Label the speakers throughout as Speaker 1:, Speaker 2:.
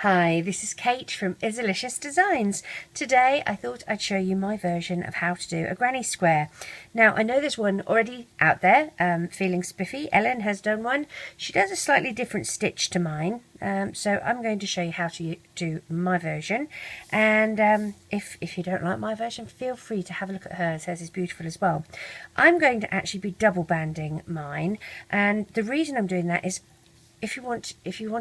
Speaker 1: Hi, this is Kate from Izzalicious Designs. Today I thought I'd show you my version of how to do a granny square. Now I know there's one already out there, feeling spiffy. Ellen has done one. She does a slightly different stitch to mine, so I'm going to show you how to do my version. And if you don't like my version, feel free to have a look at hers. Hers is beautiful as well. I'm going to actually be double banding mine, and the reason I'm doing that is if you want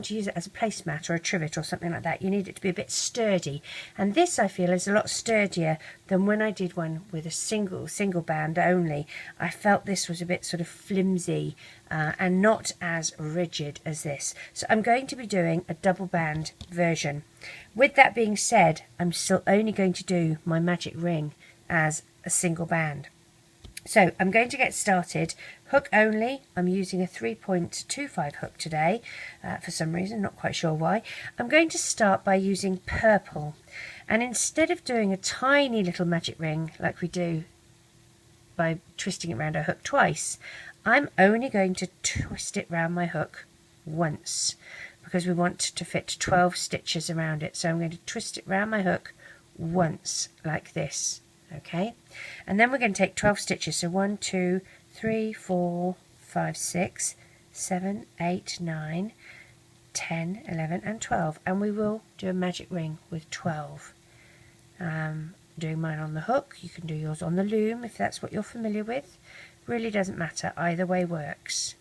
Speaker 1: to use it as a placemat or a trivet or something like that, you need it to be a bit sturdy, and this I feel is a lot sturdier than when I did one with a single band only. I felt this was a bit sort of flimsy and not as rigid as this, so I'm going to be doing a double band version. With that being said, I'm still only going to do my magic ring as a single band. So I'm going to get started. Hook only. I'm using a 3.25 hook today for some reason, not quite sure why. I'm going to start by using purple, and instead of doing a tiny little magic ring like we do by twisting it around our hook twice, I'm only going to twist it around my hook once because we want to fit 12 stitches around it. So I'm going to twist it around my hook once like this. Okay, and then we're going to take 12 stitches, so 1 2 3 4 5 6 7 8 9 10 11 and 12, and we will do a magic ring with 12. Doing mine on the hook, you can do yours on the loom if that's what you're familiar with. Really doesn't matter, either way works.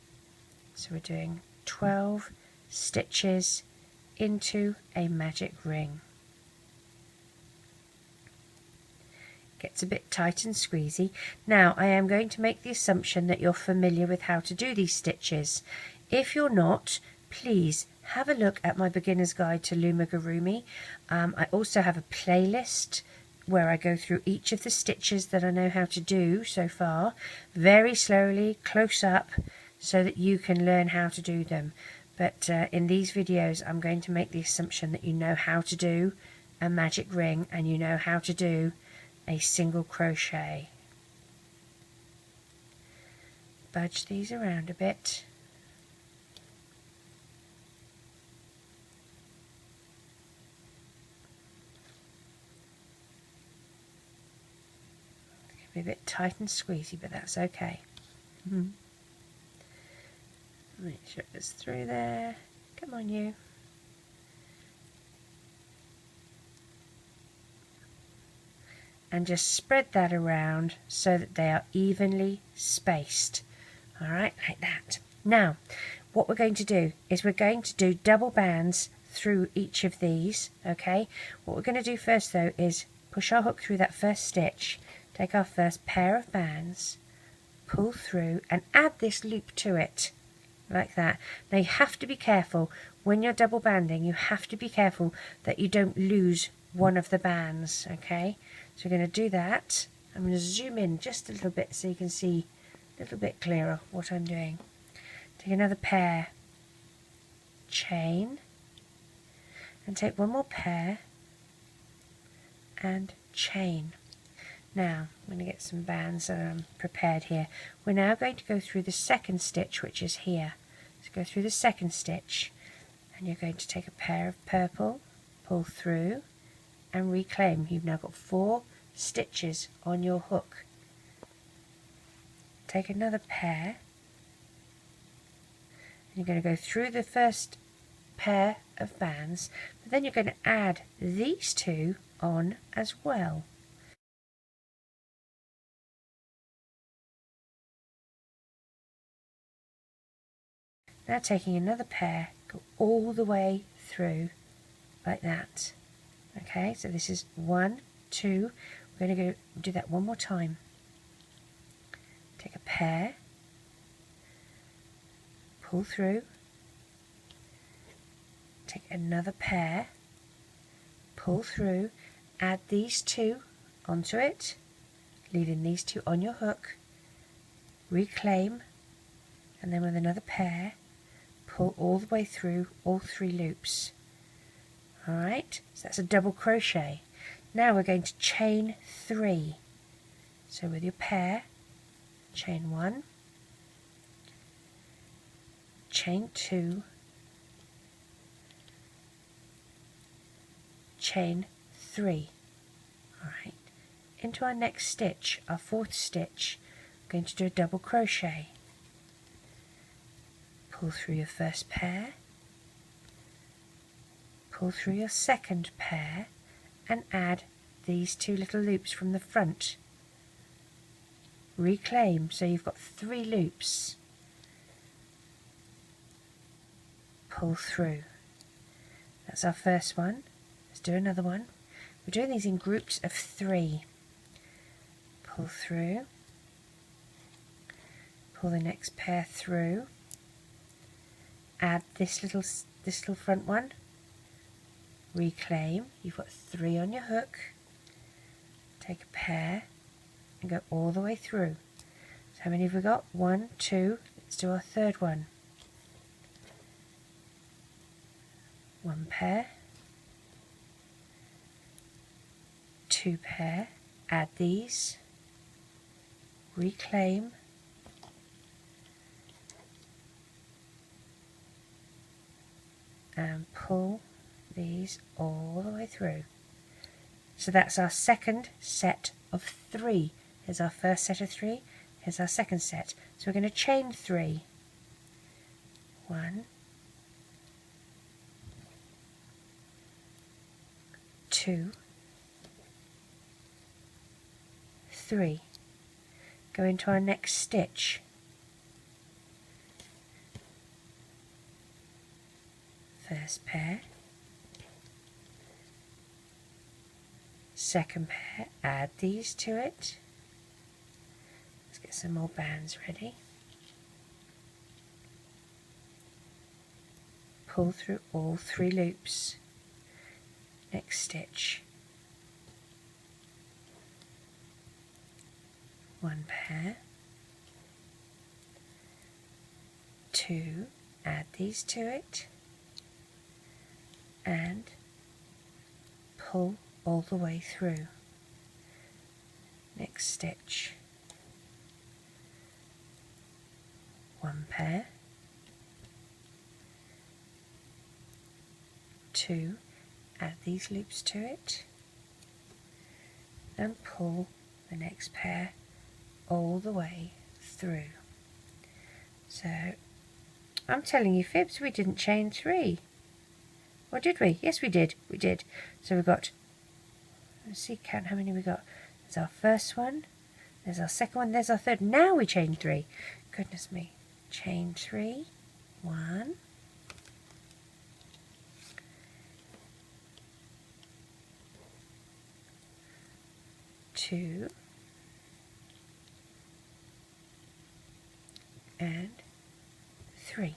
Speaker 1: So we're doing 12 stitches into a magic ring. Gets a bit tight and squeezy. Now I am going to make the assumption that you're familiar with how to do these stitches. If you're not, please have a look at my beginner's guide to Loomigurumi. I also have a playlist where I go through each of the stitches that I know how to do so far, very slowly, close up, so that you can learn how to do them. But in these videos I'm going to make the assumption that you know how to do a magic ring and you know how to do a single crochet. Budge these around a bit. It's going to be a bit tight and squeezy, but that's okay. Make sure it's through there. Come on, you. And just spread that around so that they are evenly spaced. Alright, like that. Now, what we're going to do is we're going to do double bands through each of these, okay? What we're going to do first though is push our hook through that first stitch, take our first pair of bands, pull through and add this loop to it, like that. Now you have to be careful, when you're double banding, you have to be careful that you don't lose one of the bands, okay? So we're going to do that. I'm going to zoom in just a little bit so you can see a little bit clearer what I'm doing. Take another pair, chain, and take one more pair and chain. Now I'm going to get some bands prepared here. We're now going to go through the second stitch, which is here. So go through the second stitch and you're going to take a pair of purple, pull through and reclaim. You've now got 4 stitches on your hook. Take another pair and you're going to go through the first pair of bands, but then you're going to add these 2 on as well. Now taking another pair, go all the way through like that. Okay, so this is 1 2. We're going to go do that one more time. Take a pair, pull through, take another pair, pull through, add these 2 onto it, leaving these 2 on your hook, reclaim, and then with another pair, pull all the way through all 3 loops. Alright, so that's a double crochet. Now we're going to chain 3. So with your pair, chain 1, chain 2, chain 3. Alright, into our next stitch, our 4th stitch, I'm going to do a double crochet. Pull through your first pair, pull through your second pair, and add these 2 little loops from the front. Reclaim, so you've got 3 loops. Pull through. That's our first one. Let's do another one. We're doing these in groups of 3. Pull through, pull the next pair through, add this little front one, reclaim. You've got 3 on your hook. Take a pair and go all the way through. So how many have we got? 1, 2. Let's do our third one. 1 pair, 2 pair, add these, reclaim, and pull these all the way through. So that's our second set of 3. Here's our first set of 3, here's our second set. So we're going to chain 3. 1, 2, 3. Go into our next stitch. First pair, second pair, add these to it. Let's get some more bands ready. Pull through all 3 loops. Next stitch. 1 pair, 2, add these to it, and pull all the way through. Next stitch. 1 pair, 2, add these loops to it, and pull the next pair all the way through. So I'm telling you fibs, we didn't chain 3. Or did we? Yes, we did. We did. So we've got, let's see, count how many we got. There's our first one, there's our second one, there's our third. Now we chain 3. Goodness me. Chain 3. 1, 2, and 3.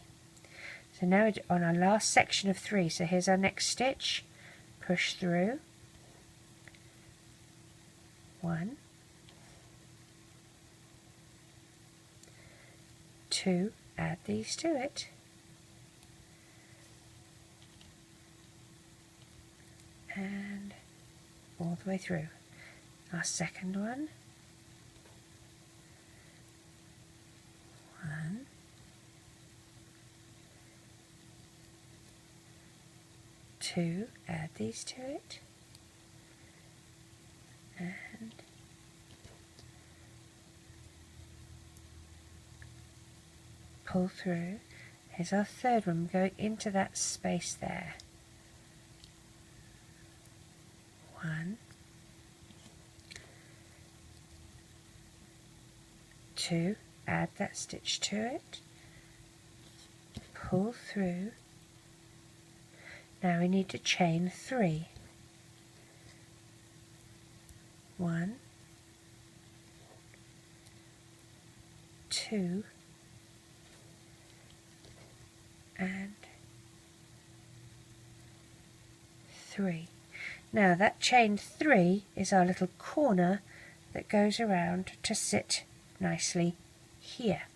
Speaker 1: So now we're on our last section of 3. So here's our next stitch. Push through. 1, 2, add these to it. And all the way through. Our second one. 1, 2, add these to it, and pull through. Here's our third one, going into that space there. 1, 2, add that stitch to it, pull through. Now we need to chain 3. 1, 2, and 3. Now that chain 3 is our little corner that goes around to sit nicely here.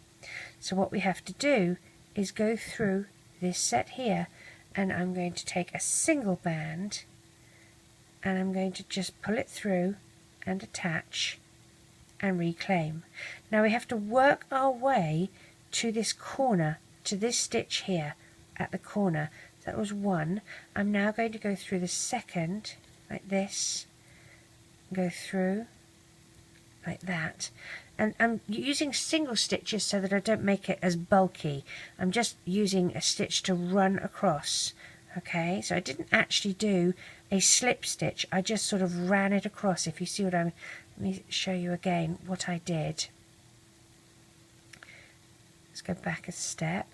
Speaker 1: So what we have to do is go through this set here, and I'm going to take a single band and I'm going to just pull it through and attach and reclaim. Now we have to work our way to this corner, to this stitch here at the corner. That was one. I'm now going to go through the second like this, go through like that, and I'm using single stitches so that I don't make it as bulky. I'm just using a stitch to run across. Okay, so I didn't actually do a slip stitch, I just sort of ran it across. If you see what I'm, let me show you again what I did. Let's go back a step.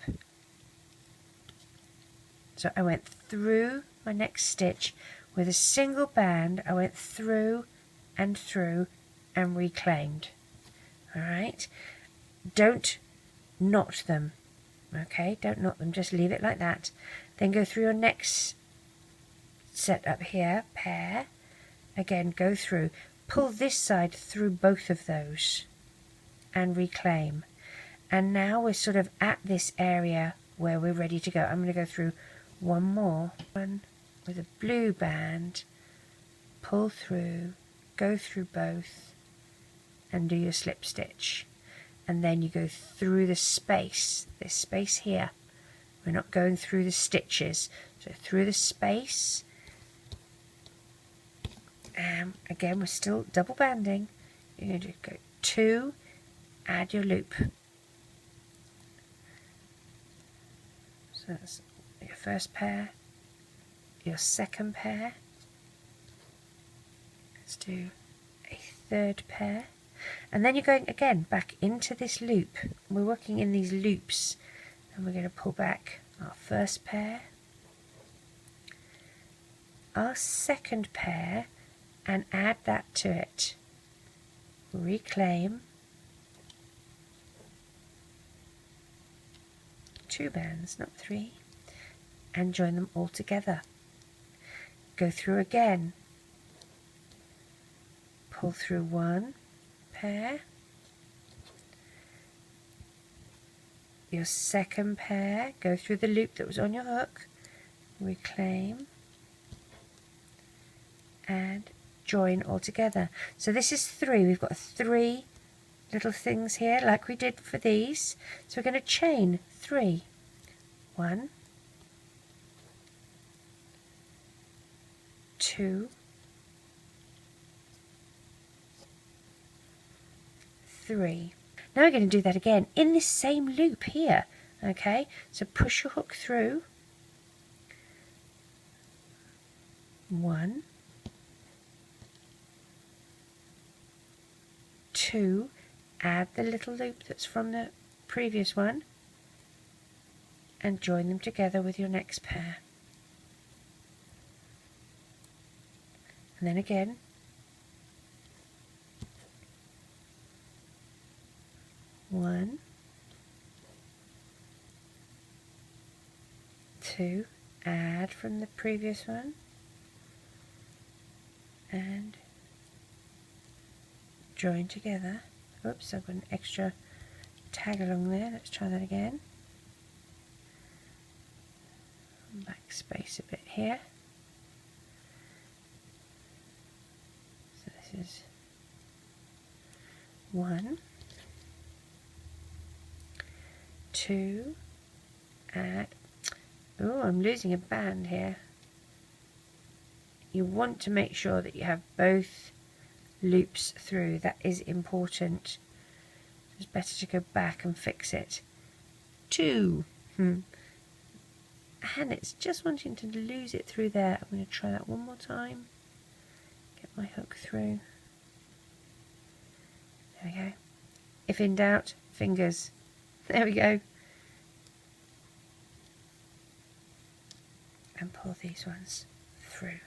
Speaker 1: So I went through my next stitch with a single band. I went through and reclaimed. Alright, don't knot them. Okay, don't knot them, just leave it like that. Then go through your next set up here, pair. Again, go through. Pull this side through both of those and reclaim. And now we're sort of at this area where we're ready to go. I'm going to go through one more. One with a blue band. Pull through, go through both, and do your slip stitch. And then you go through the space, this space here. We're not going through the stitches. So through the space. And again, we're still double banding. You're going to go 2, add your loop. So that's your first pair, your second pair. Let's do a third pair. And then you're going again back into this loop. We're working in these loops, and we're going to pull back our first pair, our second pair, and add that to it. Reclaim 2 bands, not 3, and join them all together. Go through again, pull through 1 pair, your second pair, go through the loop that was on your hook, reclaim, and join all together. So this is 3. We've got 3 little things here like we did for these. So we're going to chain 3. 1, 2, 3. Now we're going to do that again in this same loop here. Okay, so push your hook through. 1, 2, add the little loop that's from the previous one, and join them together with your next pair. And then again, 1, 2, add from the previous one, and join together. Oops, I've got an extra tag along there. Let's try that again. Backspace a bit here. So this is 1, 2, add. Oh, I'm losing a band here. You want to make sure that you have both loops through. That is important. It's better to go back and fix it. 2. And it's just wanting to lose it through there. I'm going to try that one more time. Get my hook through. There we go. If in doubt, fingers. There we go. And pull these ones through.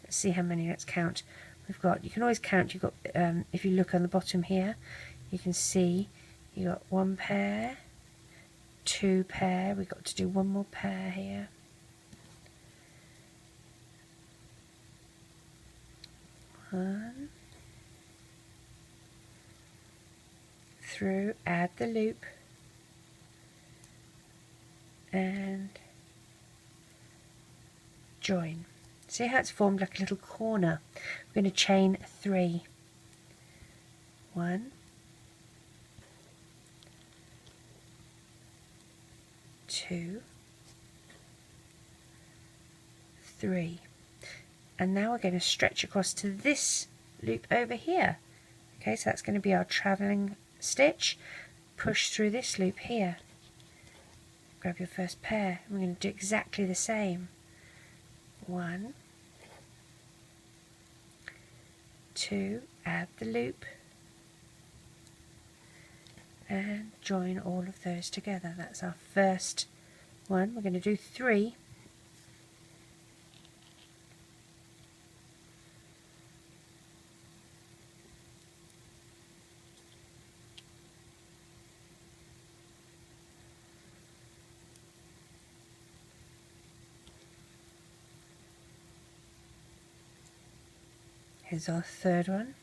Speaker 1: Let's see how many. Let's count. We've got, you can always count, you've got, if you look on the bottom here, you can see you got 1 pair, 2 pair, we've got to do 1 more pair here. 1, through, add the loop, and join. See how it's formed like a little corner? We're going to chain 3. 1, 2, 3. And now we're going to stretch across to this loop over here. Okay, so that's going to be our travelling stitch. Push through this loop here. Grab your first pair. We're going to do exactly the same. 1, 2, add the loop, and join all of those together. That's our first one. We're going to do 3. Here's our third one.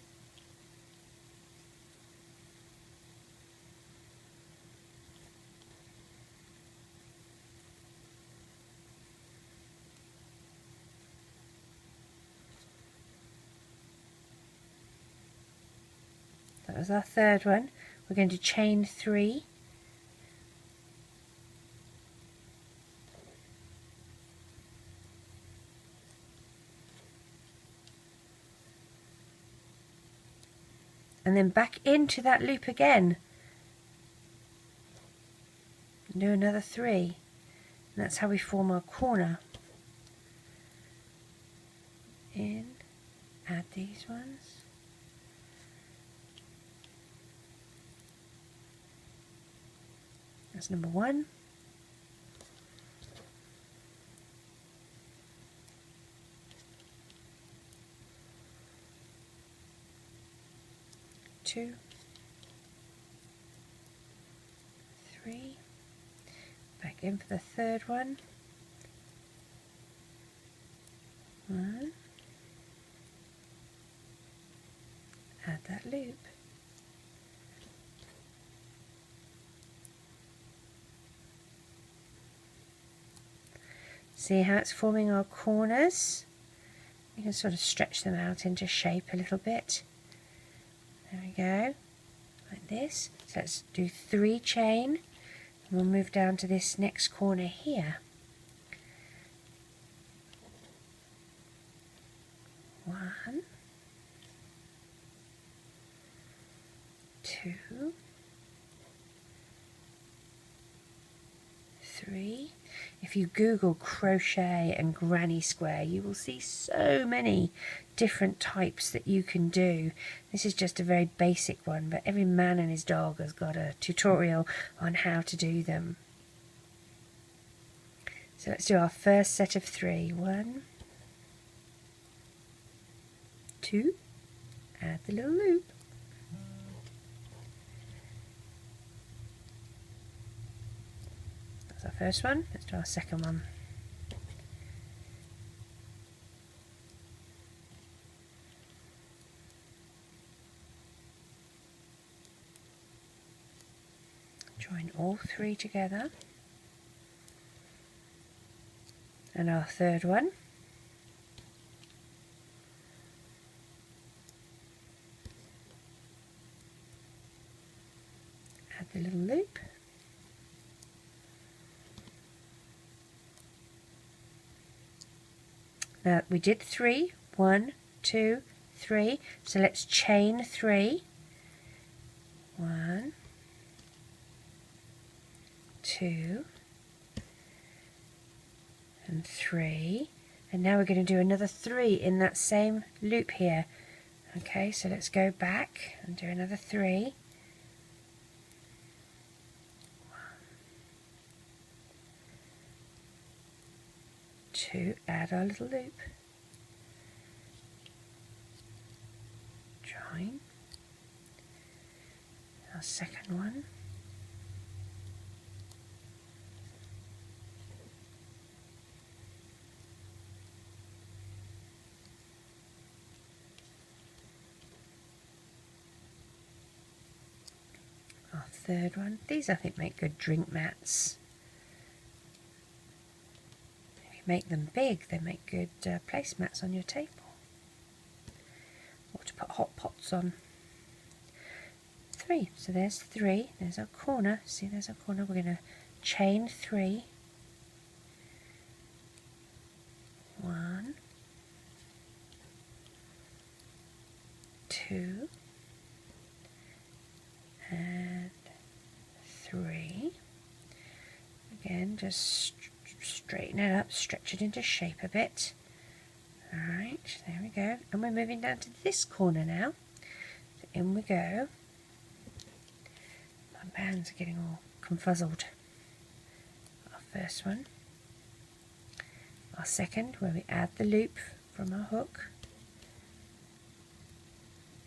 Speaker 1: That was our third one. We're going to chain 3. And then back into that loop again. Do another 3. And that's how we form our corner. In, add these ones. That's number 1. Two, 3, back in for the third one. 1, add that loop. See how it's forming our corners? You can sort of stretch them out into shape a little bit. There we go, like this. So let's do 3 chain, and we'll move down to this next corner here. 1, 2, 3. If you Google crochet and granny square, you will see so many different types that you can do. This is just a very basic one, but every man and his dog has got a tutorial on how to do them. So let's do our first set of 3. 1, 2, add the little loop. Our first one. Let's do our second one. Join all 3 together. And our third one. Add the little loop. Now we did 3, 1, 2, 3, so let's chain 3, 1, 2, and 3, and now we're going to do another 3 in that same loop here. Okay, so let's go back and do another 3. 2, add our little loop, join our second one, our third one. These I think make good drink mats. Make them big, they make good placemats on your table, or to put hot pots on. 3, so there's 3, there's our corner. See, there's our corner. We're going to chain 3, 1, 2, and 3. Again, just straighten it up, stretch it into shape a bit. Alright, there we go. And we're moving down to this corner now. So in we go. My bands are getting all confuzzled. Our first one. Our second, where we add the loop from our hook.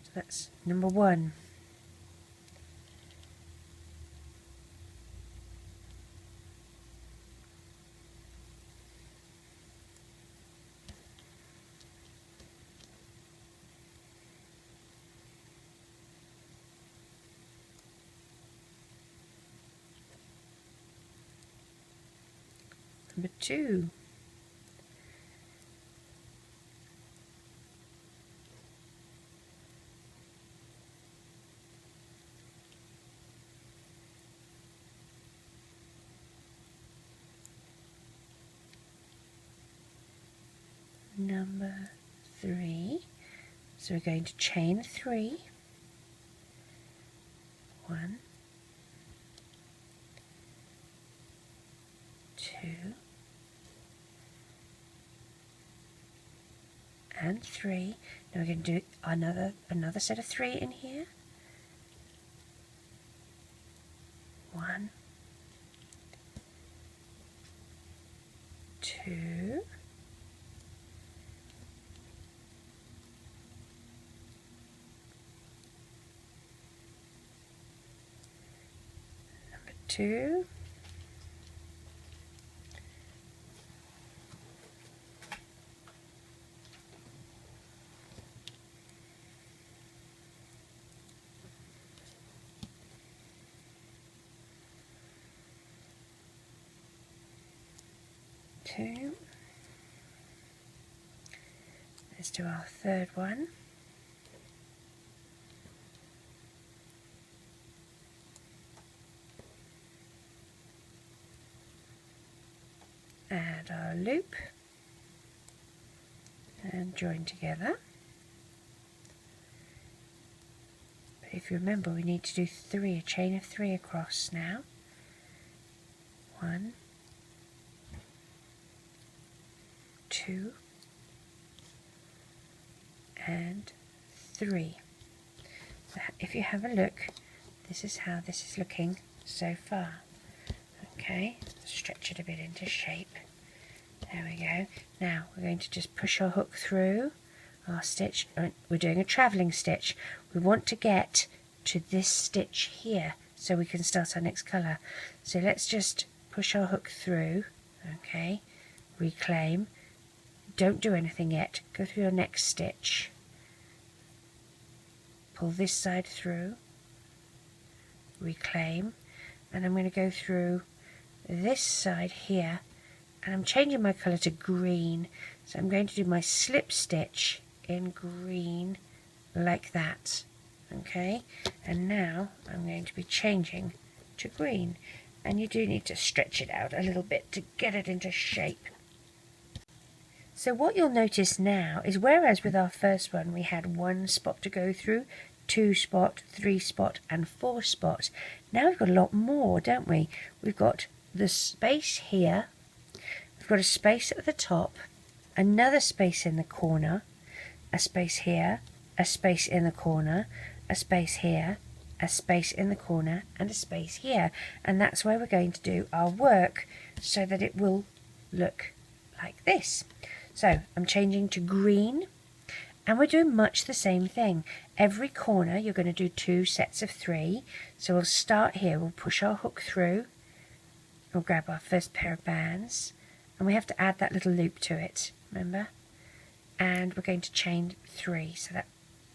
Speaker 1: So that's number 1. Number 2. Number 3. So we're going to chain 3. 1, 2, and 3. Now we're going to do another set of 3 in here. 1, 2, number 2, let's do our third one. Add our loop and join together. But if you remember, we need to do 3, a chain of 3 across now. 1, 2, and 3. So if you have a look, this is how this is looking so far. Okay, stretch it a bit into shape. There we go. Now we're going to just push our hook through our stitch. We're doing a travelling stitch. We want to get to this stitch here so we can start our next colour. So let's just push our hook through. Okay, reclaim. Don't do anything yet. Go through your next stitch. Pull this side through. Reclaim. And I'm going to go through this side here. And I'm changing my colour to green. So I'm going to do my slip stitch in green like that. Okay. And now I'm going to be changing to green. And you do need to stretch it out a little bit to get it into shape. So what you'll notice now is, whereas with our first one we had 1 spot to go through, 2 spot, 3 spot and 4 spot, now we've got a lot more, don't we? We've got the space here, we've got a space at the top, another space in the corner, a space here, a space in the corner, a space here, a space in the corner and a space here. And that's where we're going to do our work so that it will look like this. So I'm changing to green, and we're doing much the same thing. Every corner you're going to do 2 sets of 3. So we'll start here, we'll push our hook through, we'll grab our first pair of bands, and we have to add that little loop to it, remember? And we're going to chain 3, so that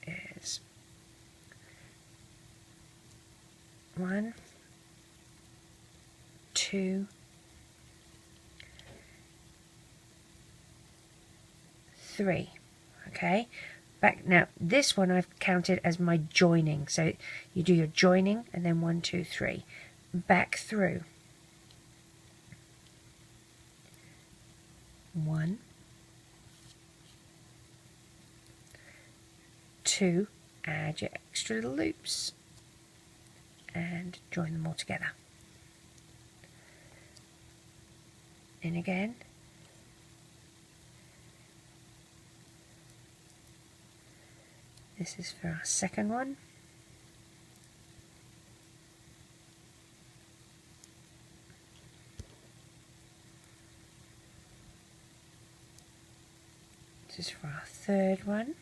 Speaker 1: is 1, 2, 3. Okay, back now. This one I've counted as my joining. So you do your joining and then 1, 2, 3. Back through. 1, 2, add your extra little loops and join them all together. In again. This is for our second one. This is for our third one.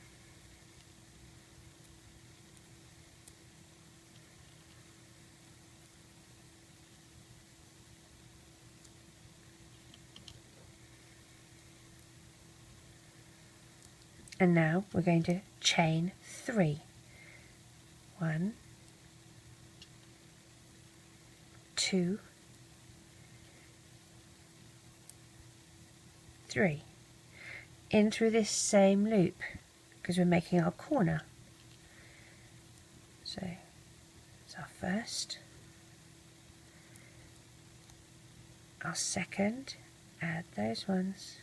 Speaker 1: And now we're going to chain 3. 1, 2, 3. In through this same loop because we're making our corner. So it's our first, our second, add those ones.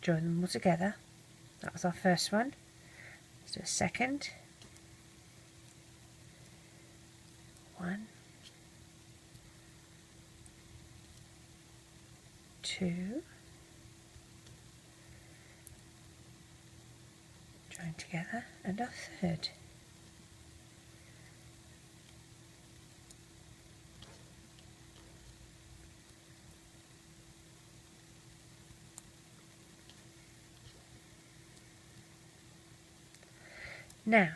Speaker 1: Join them all together. That was our first one. Let's do a second. 1, 2, join together, and our third. Now,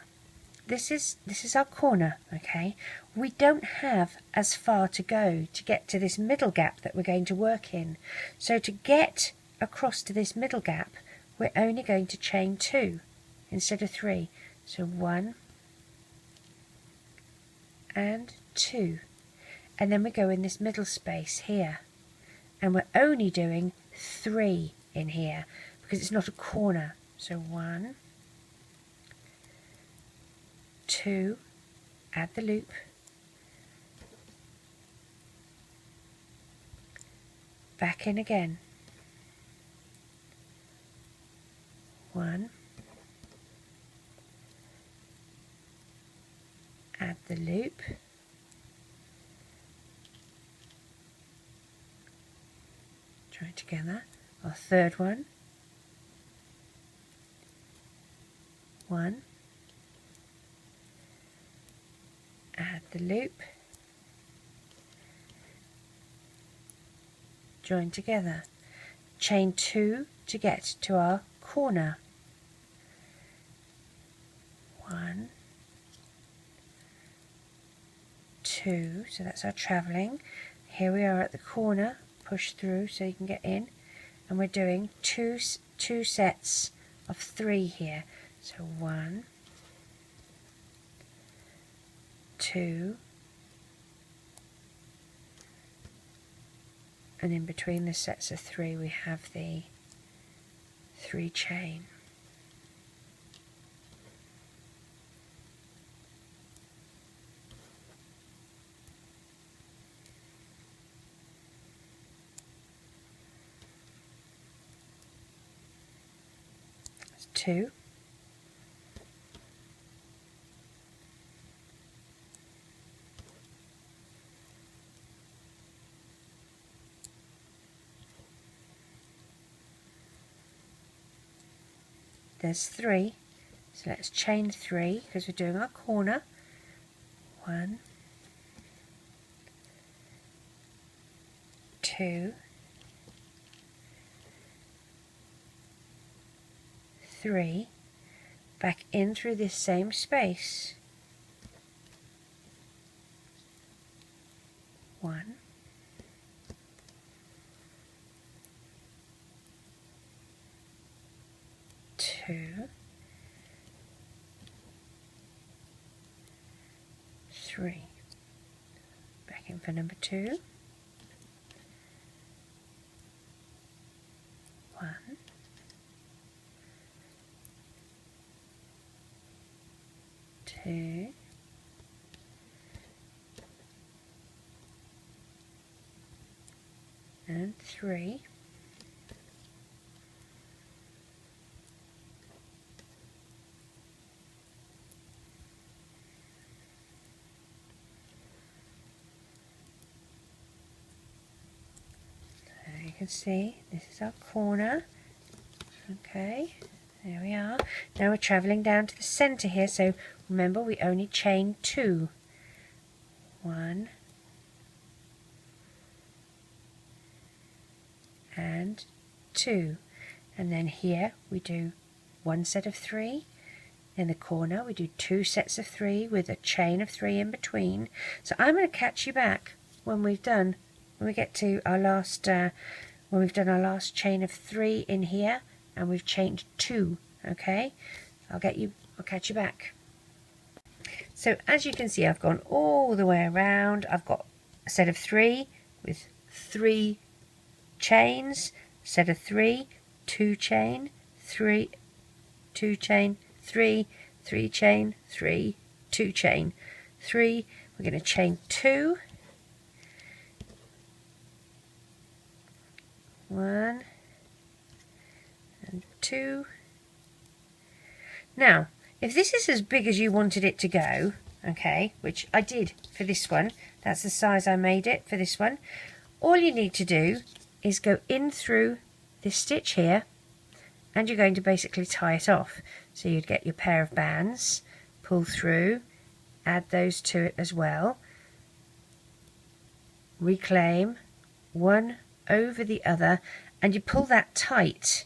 Speaker 1: this is our corner, okay? We don't have as far to go to get to this middle gap that we're going to work in. So to get across to this middle gap, we're only going to chain 2 instead of 3. So 1 and 2. And then we go in this middle space here. And we're only doing 3 in here because it's not a corner. So 1, 2, add the loop, back in again, 1, add the loop, join together, our third one, 1, add the loop, join together, chain 2 to get to our corner, 1, 2, so that's our travelling. Here we are at the corner, push through so you can get in, and we're doing two sets of 3 here, so 1, 2, and in between the sets of 3 we have the 3 chain. That's 2. There's 3, so let's chain 3 because we're doing our corner. 1, 2, 3, back in through this same space. 1, 2, 3, back in for number 2, 1, 2, 3, can see this is our corner. Okay, there we are. Now we're travelling down to the centre here, so remember we only chain 2. 1 and 2, and then here we do 1 set of 3. In the corner we do 2 sets of 3 with a chain of 3 in between. So I'm going to catch you back when we get to our last when we've done our last chain of 3 in here and we've chained 2. Okay, I'll catch you back. So as you can see, I've gone all the way around. I've got a set of 3 with 3 chains, set of 3, 2 chain, 3, 2 chain, 3, 3 chain, 3, 2 chain, 3. We're going to chain 2, 1 and 2. Now if this is as big as you wanted it to go, okay, which I did for this one, that's the size I made it for this one, all you need to do is go in through this stitch here and you're going to basically tie it off. So you'd get your pair of bands, pull through, add those to it as well, reclaim one over the other, and you pull that tight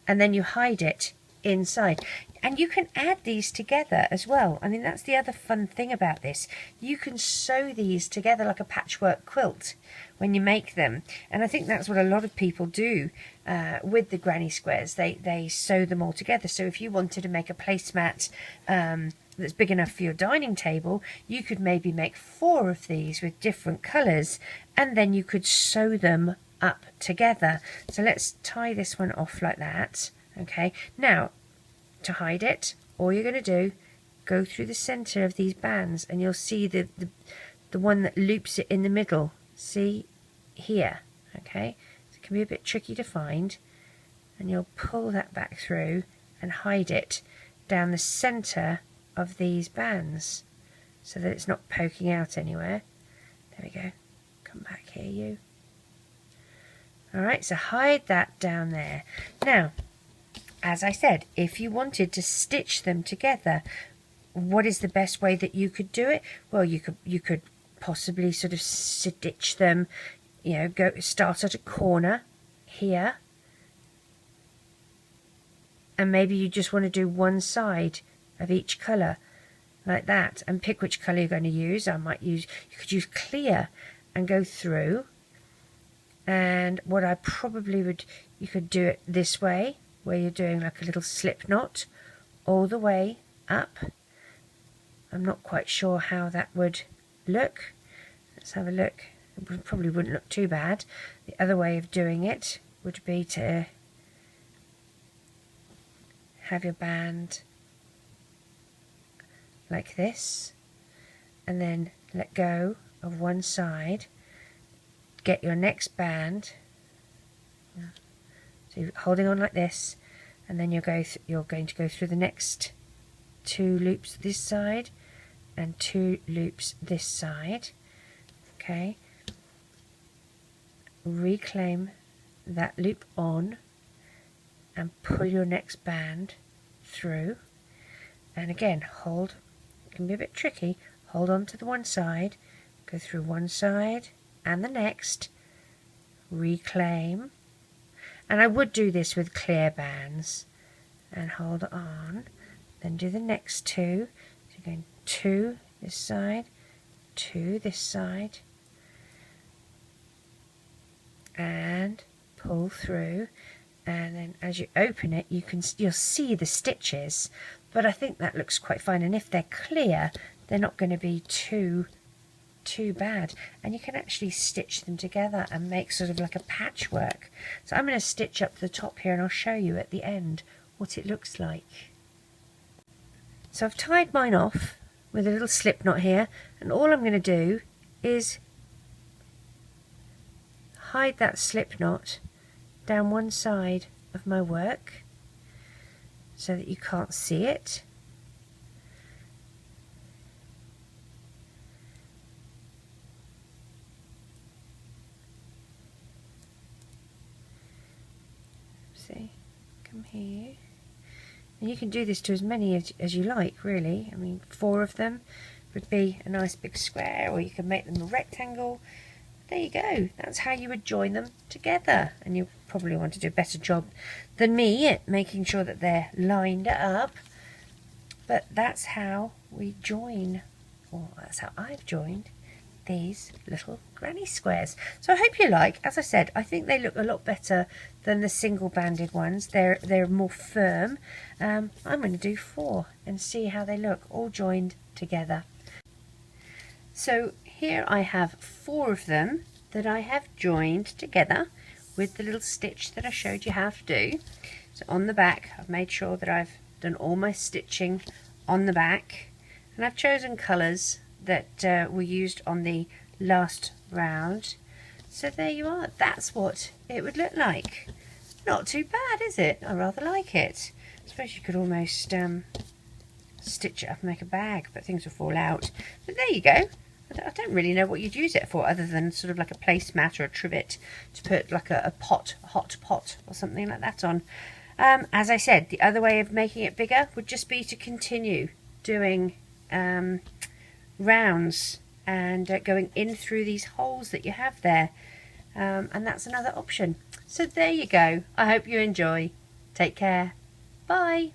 Speaker 1: and then you hide it inside. And you can add these together as well. I mean, that's the other fun thing about this. You can sew these together like a patchwork quilt when you make them. And I think that's what a lot of people do with the granny squares. They sew them all together. So if you wanted to make a placemat that's big enough for your dining table, you could maybe make 4 of these with different colours, and then you could sew them up together. So let's tie this one off like that. Okay, now to hide it, all you're going to do, go through the centre of these bands and you'll see the one that loops it in the middle. See here, okay, so it can be a bit tricky to find, and you'll pull that back through and hide it down the centre of these bands so that it's not poking out anywhere. There we go, come back here you. Alright, so hide that down there. Now as I said, if you wanted to stitch them together, what is the best way that you could do it? Well, you could possibly sort of stitch them, you know, start at a corner here, and maybe you just want to do one side of each colour like that, and pick which colour you're going to use. You could use clear and go through, and what I probably would, you could do it this way, where you're doing like a little slip knot all the way up. I'm not quite sure how that would look. Let's have a look. It probably wouldn't look too bad. The other way of doing it would be to have your band like this and then let go of one side, get your next band. So you're holding on like this, and then you're going to go through the next 2 loops this side and 2 loops this side. Okay, reclaim that loop on and pull your next band through, and again hold, it can be a bit tricky, hold on to the one side, go through one side and the next, reclaim. And I would do this with clear bands, and hold on, then do the next 2. So you're going 2 this side, 2 this side, and pull through, and then as you open it you'll see the stitches, but I think that looks quite fine, and if they're clear they're not going to be too bad, and you can actually stitch them together and make sort of like a patchwork. So I'm going to stitch up the top here and I'll show you at the end what it looks like. So I've tied mine off with a little slip knot here, and all I'm going to do is hide that slip knot down one side of my work so that you can't see it. see, come here. And you can do this to as many as you like, really. I mean, 4 of them would be a nice big square, or you can make them a rectangle. There you go. That's how you would join them together. And you probably want to do a better job than me at making sure that they're lined up. But that's how we join, or that's how I've joined these little granny squares. So I hope you like. As I said, I think they look a lot better than the single banded ones. They're more firm. I'm going to do 4 and see how they look all joined together. So here I have 4 of them that I have joined together with the little stitch that I showed you how to do. So on the back, I've made sure that I've done all my stitching on the back, and I've chosen colours that were used on the last round. So there you are. That's what it would look like. Not too bad, is it? I rather like it. I suppose you could almost stitch it up and make a bag, but things will fall out. But there you go. I don't really know what you'd use it for, other than sort of like a placemat or a trivet to put like a hot pot or something like that on. As I said, the other way of making it bigger would just be to continue doing rounds and going in through these holes that you have there, and that's another option. So there you go. I hope you enjoy. Take care. Bye.